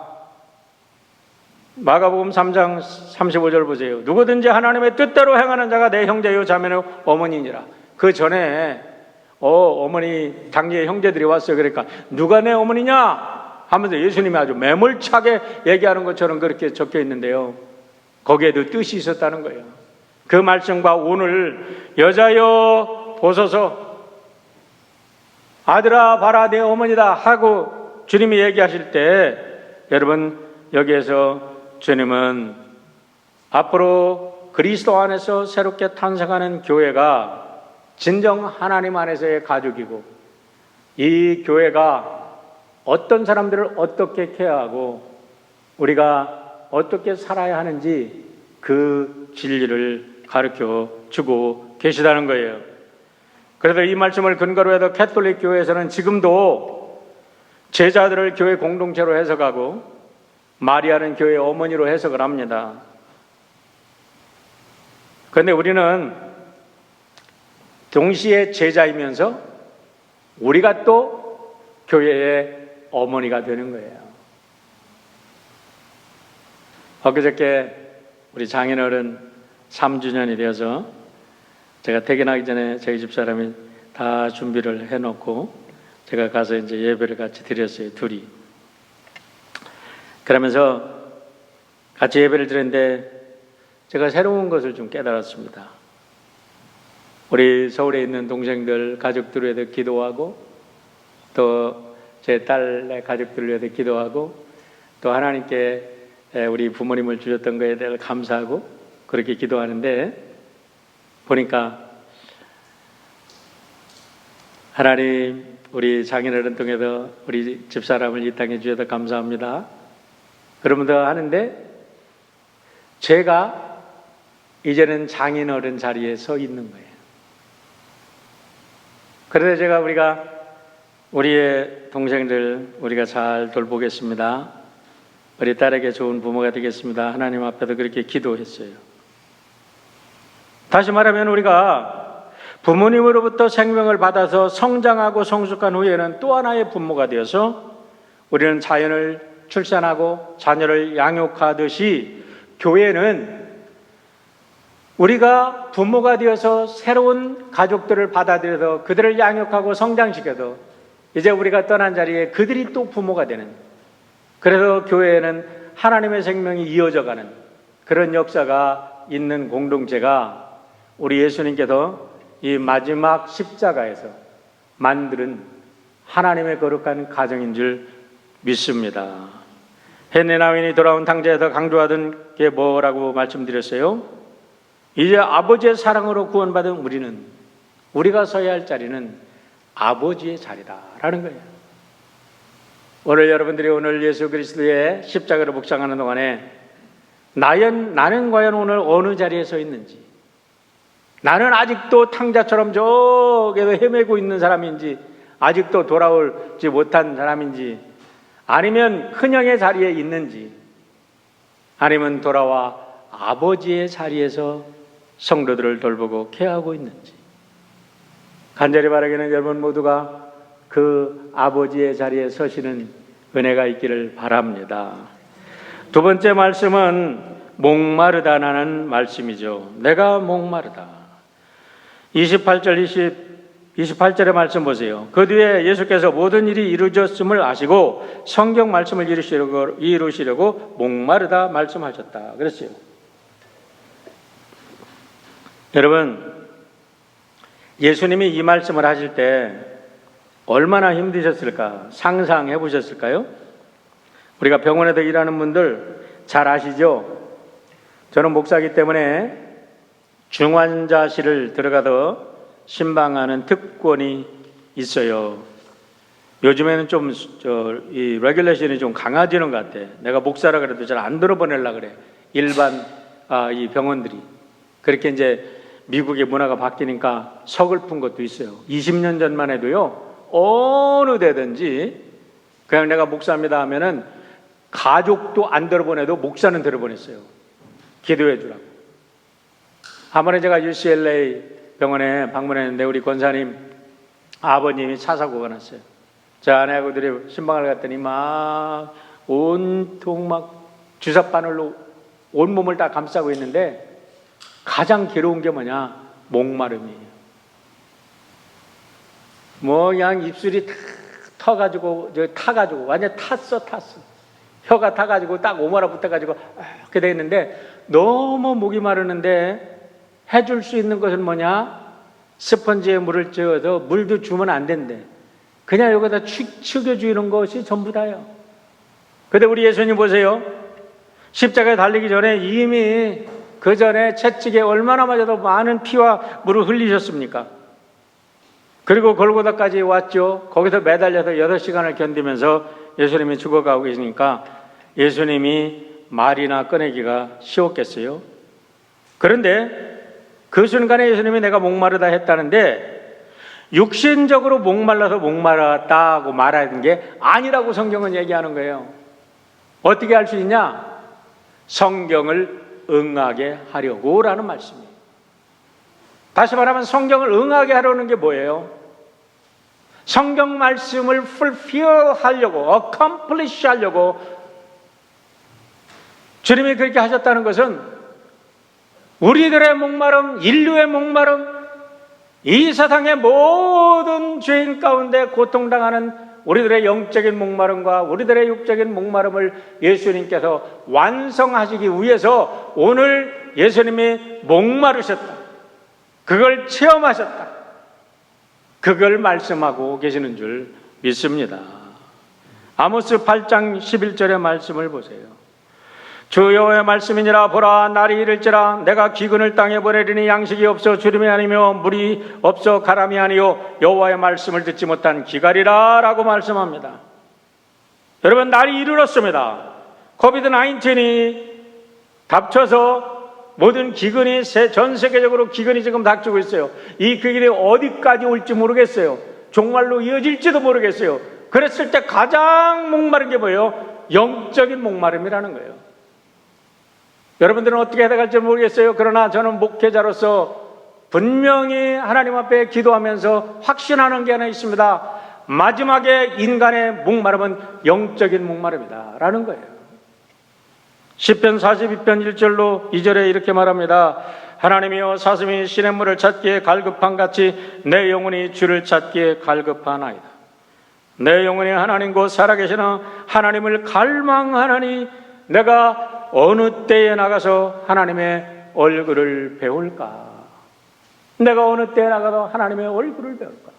마가복음 3장 35절 보세요. 누구든지 하나님의 뜻대로 행하는 자가 내 형제요 자매요 어머니니라. 그 전에 어머니 당시에 형제들이 왔어요. 그러니까 누가 내 어머니냐 하면서 예수님이 아주 매몰차게 얘기하는 것처럼 그렇게 적혀 있는데요. 거기에도 뜻이 있었다는 거예요. 그 말씀과 오늘 여자여 보소서 아들아 봐라 내 어머니다 하고 주님이 얘기하실 때 여러분 여기에서 주님은 앞으로 그리스도 안에서 새롭게 탄생하는 교회가 진정 하나님 안에서의 가족이고 이 교회가 어떤 사람들을 어떻게 케어하고 우리가 어떻게 살아야 하는지 그 진리를 가르쳐 주고 계시다는 거예요. 그래서 이 말씀을 근거로 해서 캐톨릭 교회에서는 지금도 제자들을 교회 공동체로 해석하고 마리아는 교회 어머니로 해석을 합니다. 그런데 우리는 동시에 제자이면서 우리가 또 교회의 어머니가 되는 거예요. 엊그저께 우리 장인어른 3주년이 되어서 제가 퇴근하기 전에 저희 집사람이 다 준비를 해놓고 제가 가서 이제 예배를 같이 드렸어요. 둘이. 그러면서 같이 예배를 드렸는데 제가 새로운 것을 좀 깨달았습니다. 우리 서울에 있는 동생들 가족들을 위해서 기도하고 또 제 딸의 가족들을 위해서 기도하고 또 하나님께 우리 부모님을 주셨던 것에 대해 감사하고 그렇게 기도하는데 보니까 하나님 우리 장인어른 통해서 우리 집사람을 이 땅에 주셔서 감사합니다. 그러면서 하는데 제가 이제는 장인어른 자리에 서 있는 거예요. 그래서 제가 우리의 동생들 우리가 잘 돌보겠습니다. 우리 딸에게 좋은 부모가 되겠습니다. 하나님 앞에서 그렇게 기도했어요. 다시 말하면 우리가 부모님으로부터 생명을 받아서 성장하고 성숙한 후에는 또 하나의 부모가 되어서 우리는 자연을 출산하고 자녀를 양육하듯이 교회는 우리가 부모가 되어서 새로운 가족들을 받아들여서 그들을 양육하고 성장시켜서 이제 우리가 떠난 자리에 그들이 또 부모가 되는, 그래서 교회에는 하나님의 생명이 이어져가는 그런 역사가 있는 공동체가 우리 예수님께서 이 마지막 십자가에서 만드는 하나님의 거룩한 가정인 줄 믿습니다. 헨리 돌아온 탕자에서 강조하던 게 뭐라고 말씀드렸어요? 이제 아버지의 사랑으로 구원받은 우리가 서야 할 자리는 아버지의 자리다라는 거예요. 오늘 여러분들이 오늘 예수 그리스도의 십자가를 묵상하는 동안에 나는 과연 오늘 어느 자리에 서 있는지, 나는 아직도 탕자처럼 저기서 헤매고 있는 사람인지, 아직도 돌아오지 못한 사람인지, 아니면 큰형의 자리에 있는지, 아니면 돌아와 아버지의 자리에서 성도들을 돌보고 케어하고 있는지, 간절히 바라기는 여러분 모두가 그 아버지의 자리에 서시는 은혜가 있기를 바랍니다. 두 번째 말씀은 목마르다라는 말씀이죠. 내가 목마르다. 28절 28절의 말씀 보세요. 그 뒤에 예수께서 모든 일이 이루어졌음을 아시고 성경 말씀을 이루시려고 목마르다 말씀하셨다 그랬어요. 여러분, 예수님이 이 말씀을 하실 때 얼마나 힘드셨을까 상상해 보셨을까요? 우리가 병원에서 일하는 분들 잘 아시죠? 저는 목사이기 때문에 중환자실을 들어가서 신방하는 특권이 있어요. 요즘에는 좀 이 레귤레이션이 좀 강화되는 것 같아. 내가 목사라 그래도 잘 안 들어보내려 그래. 일반 이 병원들이 그렇게 이제 미국의 문화가 바뀌니까 서글픈 것도 있어요. 20년 전만 해도요, 어느 데든지 그냥 내가 목사입니다 하면은 가족도 안 들어보내도 목사는 들어보냈어요. 기도해 주라고. 한 번에 제가 UCLA 병원에 방문했는데 우리 권사님 아버님이 차 사고가 났어요. 저 아내하고들이 신방을 갔더니 막 온통 막 주사바늘로 온몸을 다 감싸고 있는데 가장 괴로운 게 뭐냐? 목마름이에요. 뭐 그냥 입술이 다 타가지고 완전 탔어. 혀가 타가지고 딱 오므라 붙어가지고 이렇게 돼 있는데 너무 목이 마르는데 해줄 수 있는 것은 뭐냐? 스펀지에 물을 찍어서 물도 주면 안 된대. 그냥 여기다 축여주는 것이 전부 다예요. 근데 우리 예수님 보세요. 십자가에 달리기 전에 이미 그 전에 채찍에 얼마나 맞아도 많은 피와 물을 흘리셨습니까? 그리고 골고다까지 왔죠. 거기서 매달려서 8시간을 견디면서 예수님이 죽어가고 계시니까 예수님이 말이나 꺼내기가 쉬웠겠어요? 그런데 그 순간에 예수님이 내가 목마르다 했다는데 육신적으로 목말라서 목마르다고 말하는 게 아니라고 성경은 얘기하는 거예요. 어떻게 할 수 있냐? 성경을 응하게 하려고 라는 말씀이에요. 다시 말하면 성경을 응하게 하려는 게 뭐예요? 성경 말씀을 fulfill 하려고, accomplish 하려고 주님이 그렇게 하셨다는 것은 우리들의 목마름, 인류의 목마름, 이 세상의 모든 죄인 가운데 고통당하는 우리들의 영적인 목마름과 우리들의 육적인 목마름을 예수님께서 완성하시기 위해서 오늘 예수님이 목마르셨다. 그걸 체험하셨다. 그걸 말씀하고 계시는 줄 믿습니다. 아모스 8장 11절의 말씀을 보세요. 주 여호와의 말씀이니라. 보라, 날이 이를지라 내가 기근을 땅에 보내리니 양식이 없어 주림이 아니며 물이 없어 가람이 아니요 여호와의 말씀을 듣지 못한 기갈이라 라고 말씀합니다. 여러분, 날이 이르렀습니다. 코비드-19이 닥쳐서 모든 기근이 전 세계적으로 기근이 지금 닥치고 있어요. 이 기근이 어디까지 올지 모르겠어요. 종말로 이어질지도 모르겠어요. 그랬을 때 가장 목마른 게 뭐예요? 영적인 목마름이라는 거예요. 여러분들은 어떻게 해석할지 모르겠어요. 그러나 저는 목회자로서 분명히 하나님 앞에 기도하면서 확신하는 게 하나 있습니다. 마지막에 인간의 목마름은 영적인 목마름이다 라는 거예요. 시편 42편 1절로 2절에 이렇게 말합니다. 하나님이여, 사슴이 시냇물을 찾기에 갈급한 같이 내 영혼이 주를 찾기에 갈급하나이다. 내 영혼이 하나님 곧 살아계시는 하나님을 갈망하나니 내가 어느 때에 나가서 하나님의 얼굴을 배울까? 내가 어느 때에 나가서 하나님의 얼굴을 배울까?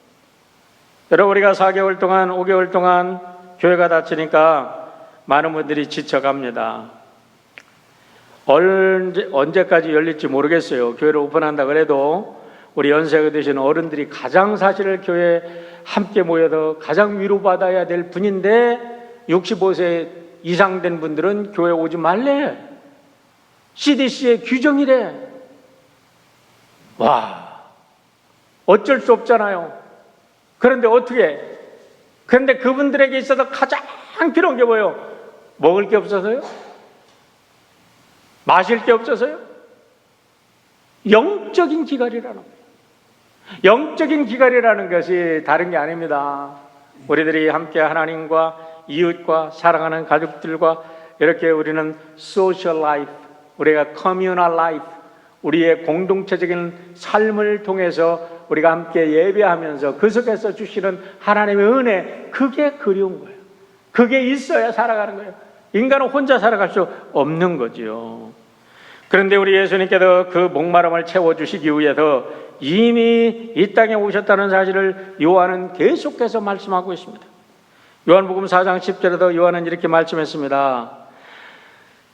여러분, 우리가 4개월 동안 5개월 동안 교회가 닫히니까 많은 분들이 지쳐갑니다. 언제까지 열릴지 모르겠어요. 교회를 오픈한다 그래도 우리 연세가 되신 어른들이 가장 사실 교회에 함께 모여서 가장 위로받아야 될 분인데 65세 이상 된 분들은 교회 오지 말래. CDC의 규정이래. 와, 어쩔 수 없잖아요. 그런데 어떻게? 그런데 그분들에게 있어서 가장 필요한 게 뭐예요? 먹을 게 없어서요? 마실 게 없어서요? 영적인 기갈이라는 거예요. 영적인 기갈이라는 것이 다른 게 아닙니다. 우리들이 함께 하나님과 이웃과 사랑하는 가족들과 이렇게 우리는 소셜 라이프, 우리가 커뮤널 라이프, 우리의 공동체적인 삶을 통해서 우리가 함께 예배하면서 그 속에서 주시는 하나님의 은혜, 그게 그리운 거예요. 그게 있어야 살아가는 거예요. 인간은 혼자 살아갈 수 없는 거지요. 그런데 우리 예수님께서 그 목마름을 채워주시기 위해서 이미 이 땅에 오셨다는 사실을 요한은 계속해서 말씀하고 있습니다. 요한복음 4장 10절에도 요한은 이렇게 말씀했습니다.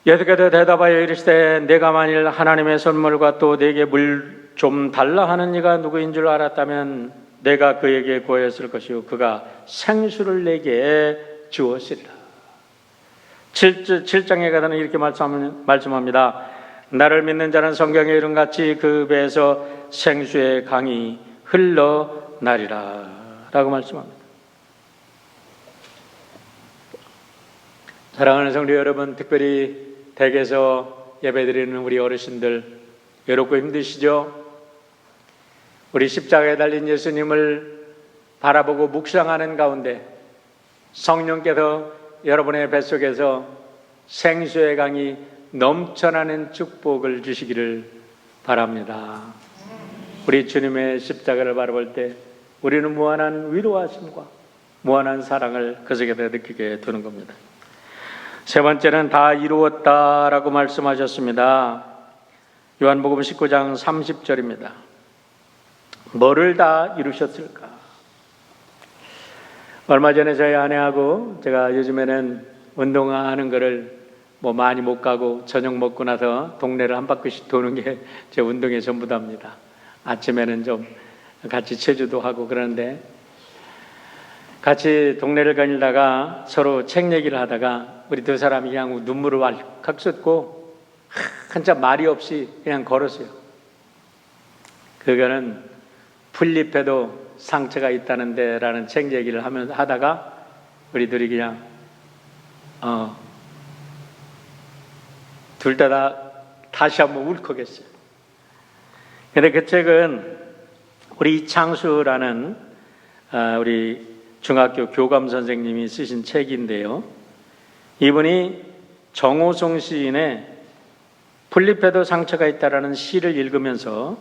예수께서 대답하여 이르시되 내가 만일 하나님의 선물과 또 내게 물 좀 달라 하는 이가 누구인 줄 알았다면 내가 그에게 구하였을 것이요 그가 생수를 내게 주었으리라. 7장에 가서는 이렇게 말씀합니다. 나를 믿는 자는 성경에 이름같이 그 배에서 생수의 강이 흘러나리라 라고 말씀합니다. 사랑하는 성도 여러분, 특별히 댁에서 예배드리는 우리 어르신들 외롭고 힘드시죠? 우리 십자가에 달린 예수님을 바라보고 묵상하는 가운데 성령께서 여러분의 뱃속에서 생수의 강이 넘쳐나는 축복을 주시기를 바랍니다. 우리 주님의 십자가를 바라볼 때 우리는 무한한 위로하심과 무한한 사랑을 그 속에서 느끼게 되는 겁니다. 세 번째는 다 이루었다라고 말씀하셨습니다. 요한복음 19장 30절입니다. 뭐를 다 이루셨을까? 얼마 전에 저희 아내하고 제가 요즘에는 운동하는 거를 많이 못 가고 저녁 먹고 나서 동네를 한 바퀴씩 도는 게 제 운동의 전부답니다. 아침에는 좀 같이 체조도 하고 그러는데 같이 동네를 다니다가 서로 책 얘기를 하다가 우리 두 사람이 그냥 눈물을 왈칵 쏟고 한참 말이 없이 그냥 걸었어요. 그거는 풀잎에도 상처가 있다는데 라는 책 얘기를 하다가 우리 둘이 그냥 둘 다 다시 한번 울컥했어요. 근데 그 책은 우리 이창수라는 우리 중학교 교감 선생님이 쓰신 책인데요. 이분이 정호성 시인의 풀잎에도 상처가 있다라는 시를 읽으면서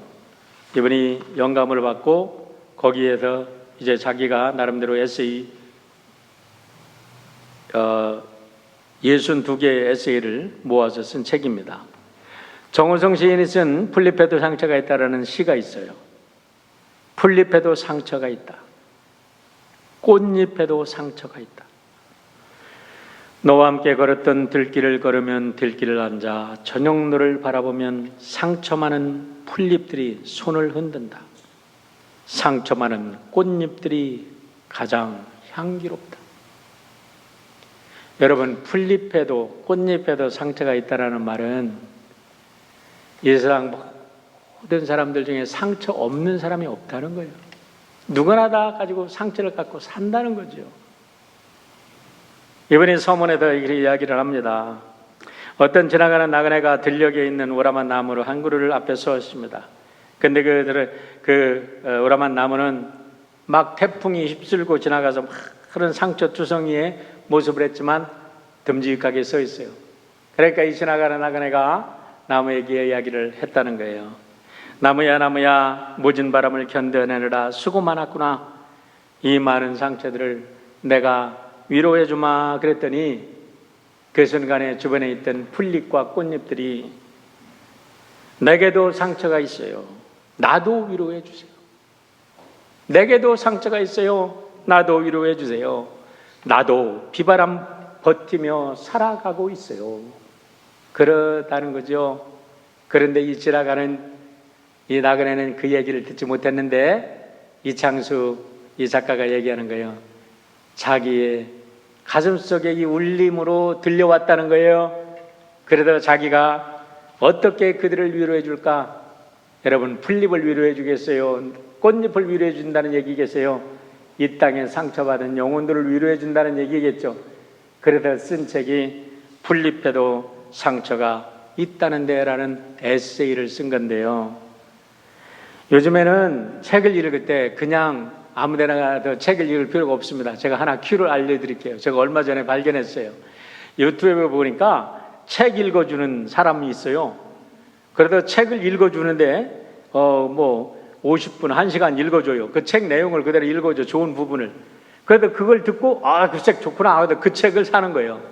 이분이 영감을 받고 거기에서 이제 자기가 나름대로 에세이 62개의 에세이를 모아서 쓴 책입니다. 정호성 시인이 쓴 풀잎에도 상처가 있다라는 시가 있어요. 풀잎에도 상처가 있다. 꽃잎에도 상처가 있다. 너와 함께 걸었던 들길을 걸으면 들길을 앉아 저녁노를 바라보면 상처 많은 풀잎들이 손을 흔든다. 상처 많은 꽃잎들이 가장 향기롭다. 여러분, 풀잎에도 꽃잎에도 상처가 있다라는 말은 이 세상 모든 사람들 중에 상처 없는 사람이 없다는 거예요. 누구나 다 가지고 상처를 갖고 산다는 거죠. 이번에 서문에도 이렇게 이야기를 합니다. 어떤 지나가는 나그네가 들녘에 있는 오라만 나무로 한 그루를 앞에 세웠습니다. 근데 그 오라만 나무는 막 태풍이 휩쓸고 지나가서 막 그런 상처 투성이의 모습을 했지만 듬직하게 서 있어요. 그러니까 이 지나가는 나그네가 나무에게 이야기를 했다는 거예요. 나무야 나무야 모진 바람을 견뎌내느라 수고 많았구나. 이 많은 상처들을 내가 위로해 주마 그랬더니 그 순간에 주변에 있던 풀잎과 꽃잎들이 내게도 상처가 있어요. 나도 위로해 주세요. 내게도 상처가 있어요. 나도 위로해 주세요. 나도 비바람 버티며 살아가고 있어요. 그렇다는 거죠. 그런데 이 지나가는 이 나그네는 그 얘기를 듣지 못했는데 이창수 이 작가가 얘기하는 거예요. 자기의 가슴속에 이 울림으로 들려왔다는 거예요. 그래도 자기가 어떻게 그들을 위로해 줄까? 여러분, 풀잎을 위로해 주겠어요? 꽃잎을 위로해 준다는 얘기겠어요? 이 땅에 상처받은 영혼들을 위로해 준다는 얘기겠죠. 그래서 쓴 책이 풀잎에도 상처가 있다는데 라는 에세이를 쓴 건데요. 요즘에는 책을 읽을 때 그냥 아무데나 가도 책을 읽을 필요가 없습니다. 제가 하나 큐를 알려드릴게요. 제가 얼마 전에 발견했어요. 유튜브에 보니까 책 읽어주는 사람이 있어요. 그래도 책을 읽어주는데 50분, 1시간 읽어줘요. 그 책 내용을 그대로 읽어줘, 좋은 부분을. 그래도 그걸 듣고 그 책 좋구나 하고 그 책을 사는 거예요.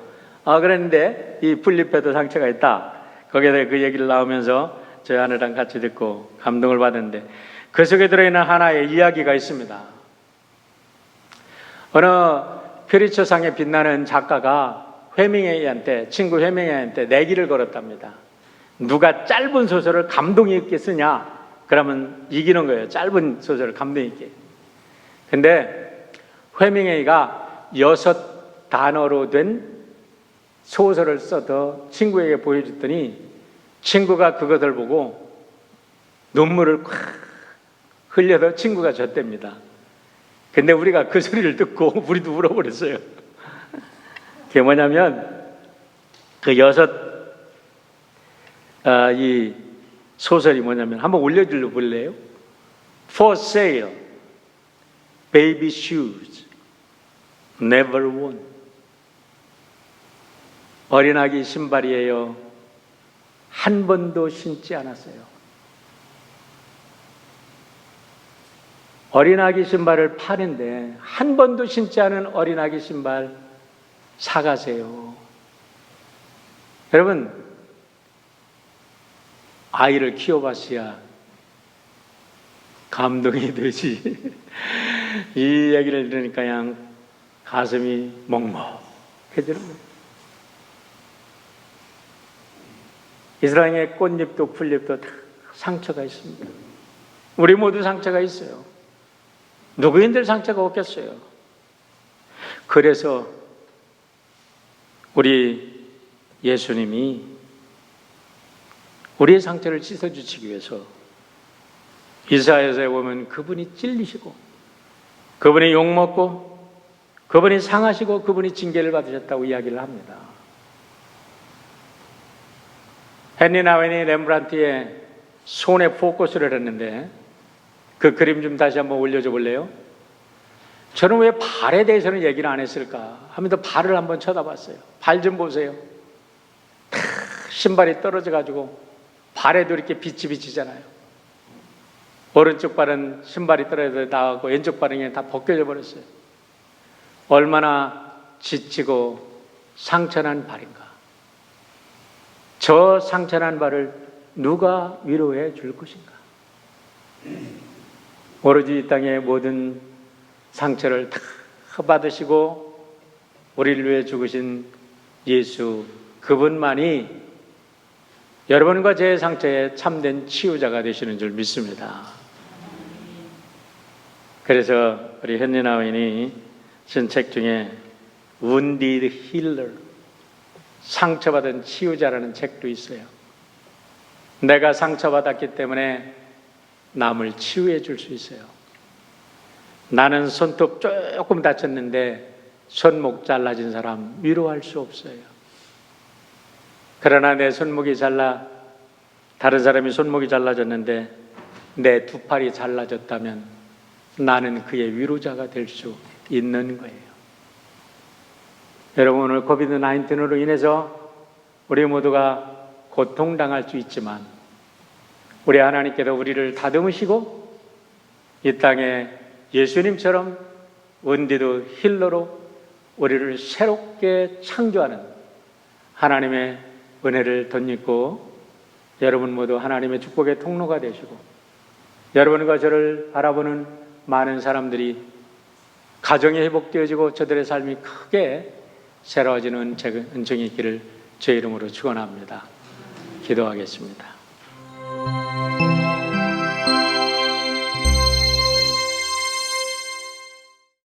그랬는데 이 풀잎에도 상처가 있다. 거기에 대해 그 얘기를 나오면서 저희 아내랑 같이 듣고 감동을 받았는데, 그 속에 들어있는 하나의 이야기가 있습니다. 어느 퓨리처상에 빛나는 작가가 친구 해밍웨이한테 내기를 걸었답니다. 누가 짧은 소설을 감동 있게 쓰냐? 그러면 이기는 거예요. 짧은 소설을 감동 있게. 근데 해밍웨이가 6단어로 된 소설을 써서 친구에게 보여줬더니 친구가 그것을 보고 눈물을 콱 흘려서 친구가 졌답니다. 근데 우리가 그 소리를 듣고 우리도 울어버렸어요. 그게 뭐냐면 이 소설이 뭐냐면 한번 올려줄래 볼래요? For sale, baby shoes, never worn. 어린아기 신발이에요. 한 번도 신지 않았어요. 어린아기 신발을 파는데 한 번도 신지 않은 어린아기 신발 사가세요. 여러분, 아이를 키워봤어야 감동이 되지. 이 얘기를 들으니까 그냥 가슴이 먹먹해지는 거예요. 이스라엘의 꽃잎도 풀잎도 다 상처가 있습니다. 우리 모두 상처가 있어요. 누구인들 상처가 없겠어요. 그래서 우리 예수님이 우리의 상처를 씻어주시기 위해서 이사야서에 보면 그분이 찔리시고, 그분이 욕먹고, 그분이 상하시고, 그분이 징계를 받으셨다고 이야기를 합니다. 헨리 나웬이 렘브란트의 손에 포커스를 했는데 그 그림 좀 다시 한번 올려줘 볼래요? 저는 왜 발에 대해서는 얘기를 안 했을까 하면서 발을 한번 쳐다봤어요. 발 좀 보세요. 신발이 떨어져가지고 발에도 이렇게 빛이 비치잖아요. 오른쪽 발은 신발이 떨어져 나가고 왼쪽 발은 그냥 다 벗겨져 버렸어요. 얼마나 지치고 상처난 발인가. 저 상처난 발을 누가 위로해 줄 것인가. 오로지 이 땅의 모든 상처를 다 받으시고 우리를 위해 죽으신 예수, 그분만이 여러분과 제 상처에 참된 치유자가 되시는 줄 믿습니다. 그래서 우리 헨리 나윈이 쓴 책 중에 Wounded Healer, 상처받은 치유자라는 책도 있어요. 내가 상처받았기 때문에 남을 치유해 줄 수 있어요. 나는 손톱 조금 다쳤는데 손목 잘라진 사람 위로할 수 없어요. 그러나 내 손목이 다른 사람이 손목이 잘라졌는데 내 두 팔이 잘라졌다면 나는 그의 위로자가 될 수 있는 거예요. 여러분, 오늘 코비드-19으로 인해서 우리 모두가 고통당할 수 있지만 우리 하나님께서 우리를 다듬으시고 이 땅에 예수님처럼 원디드 힐러로 우리를 새롭게 창조하는 하나님의 은혜를 덧입고 여러분 모두 하나님의 축복의 통로가 되시고 여러분과 저를 바라보는 많은 사람들이 가정이 회복되어지고 저들의 삶이 크게 새로워지는 은총이 있기를 주의 이름으로 축원합니다. 기도하겠습니다.